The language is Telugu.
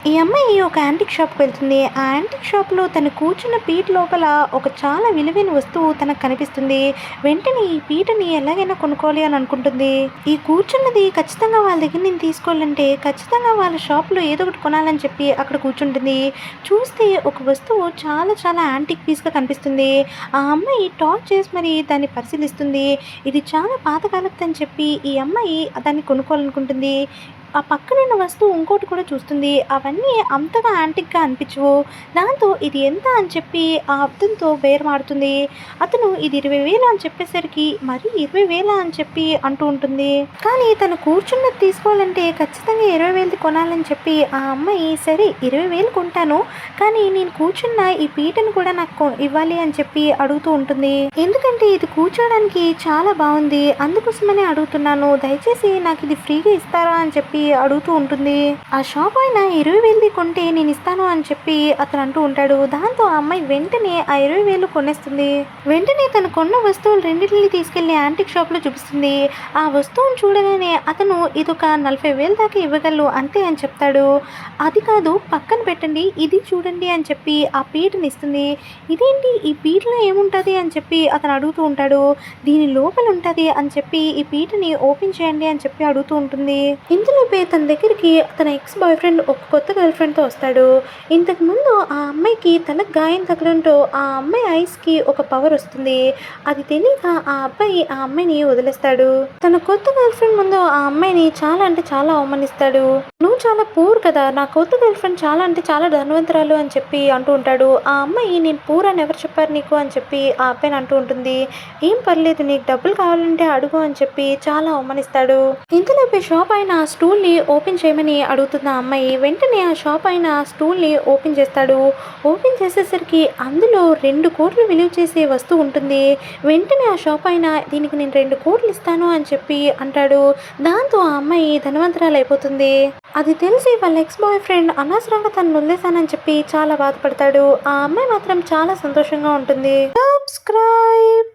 ఈ అమ్మాయి ఒక యాంటిక్ షాప్‌కి వెళ్తుంది. ఆ యాంటిక్ షాప్‌లో తను కూర్చున్న పీట లోపల ఒక చాలా విలువైన వస్తువు తనకు కనిపిస్తుంది. వెంటనే ఈ పీటని ఎలాగైనా కొనుక్కోవాలి అని అనుకుంటుంది. ఈ కూర్చున్నది ఖచ్చితంగా వాళ్ళ దగ్గర నుంచి తీసుకోవాలంటే ఖచ్చితంగా వాళ్ళ షాప్‌లో ఏదో ఒకటి కొనాలని చెప్పి అక్కడ కూర్చుంటుంది. చూస్తే ఒక వస్తువు చాలా చాలా యాంటిక్ పీస్‌గా కనిపిస్తుంది. ఆ అమ్మాయి టార్చ్ చేసి మరి దాన్ని పరిశీలిస్తుంది. ఇది చాలా పాతకాలపుదని చెప్పి ఈ అమ్మాయి దాన్ని కొనుక్కోవాలనుకుంటుంది. ఆ పక్కనున్న వస్తువు ఇంకోటి కూడా చూస్తుంది. అవన్నీ అంతగా యాంటిక్‌గా అనిపించవు. దాంతో ఇది ఎంత అని చెప్పి ఆ అతనితో బేరమాడుతుంది. అతను ఇది 20,000 అని చెప్పేసరికి మరి 20,000 అని చెప్పి అంటూ ఉంటుంది. కానీ తను కూర్చున్నది తీసుకోవాలంటే ఖచ్చితంగా 20,000ది కొనాలని చెప్పి ఆ అమ్మాయి సరే 20,000 కొంటాను. కానీ నేను కూర్చున్న ఈ పీటను కూడా నాకు ఇవ్వాలి అని చెప్పి అడుగుతూ ఉంటుంది. ఎందుకంటే ఇది కూర్చోవడానికి చాలా బాగుంది. అందుకోసమనే అడుగుతున్నాను. దయచేసి నాకు ఇది ఫ్రీగా ఇస్తారా అని చెప్పి అడుగుతూ ఉంటుంది. ఆ షాప్ ఆయన 20,000ది కొంటే నేను ఇస్తాను అని చెప్పి అతను అంటూ ఉంటాడు. దాంతో ఆ అమ్మాయి వెంటనే ఆ 20,000 కొనేస్తుంది. వెంటనే తను కొన్న వస్తువులు రెండింటిని తీసుకెళ్లి యాంటిక్ షాప్ లో చూపిస్తుంది. ఆ వస్తువును చూడగానే అతను ఇదొక 40,000 దాకా ఇవ్వగలరు అంతే అని చెప్తాడు. అది కాదు పక్కన పెట్టండి, ఇది చూడండి అని చెప్పి ఆ పీటని ఇస్తుంది. ఇదేంటి ఈ పీటలో ఏముంటది అని చెప్పి అతను అడుగుతూ ఉంటాడు. దీని లోపల ఉంటది అని చెప్పి ఈ పీటని ఓపెన్ చేయండి అని చెప్పి అడుగుతూ ఉంటుంది. ఇందులో తన దగ్గరికి తన ఎక్స్ బాయ్ ఫ్రెండ్ ఒక కొత్త గర్ల్ ఫ్రెండ్తో వస్తాడు. ఇంతకు ముందు ఆ అమ్మాయికి తలకు గాయం తగలంతో ఆ అమ్మాయి ఐస్కి ఒక పవర్ వస్తుంది. అది తెలియక ఆ అబ్బాయి ఆ అమ్మాయిని వదిలేస్తాడు. తన కొత్త గర్ల్ ఫ్రెండ్ ముందు ఆ అమ్మాయిని చాలా అంటే చాలా అవమానిస్తాడు. నువ్వు చాలా పూర్ కదా, నా కొత్త గర్ల్ ఫ్రెండ్ చాలా అంటే చాలా ధనవంతురాలు అని చెప్పి అంటూ ఉంటాడు. ఆ అమ్మాయి నేను పూర్ అని ఎవరు చెప్పారు నీకు అని చెప్పి ఆ అబ్బాయిని అంటూ ఉంటుంది. ఏం పర్లేదు, నీకు డబ్బులు కావాలంటే అడుగు అని చెప్పి చాలా అవమానిస్తాడు. ఇంతలోపే షాప్ అయిన స్టూల్ని ఓపెన్ చేయమని అడుగుతున్న అమ్మాయి వెంటనే ఆ షాప్ అయిన స్టూల్ని ఓపెన్ చేస్తాడు. ఓపెన్ చేసేసరికి అందులో 2 కోట్లు విలువ చేసే వస్తువు ఉంటుంది. వెంటనే ఆ షాప్ అయిన దీనికి నేను 2 కోట్లు ఇస్తాను అని చెప్పి అంటాడు. దాంతో ఆ అమ్మాయి ధనవంతురాలు అయిపోతుంది. అది తెలిసి వాళ్ళ ఎక్స్ బాయ్ ఫ్రెండ్ అనవసరంగా తను వదిలేశానని చెప్పి చాలా బాధపడతాడు. ఆ అమ్మాయి మాత్రం చాలా సంతోషంగా ఉంటుంది. సబ్స్క్రైబ్.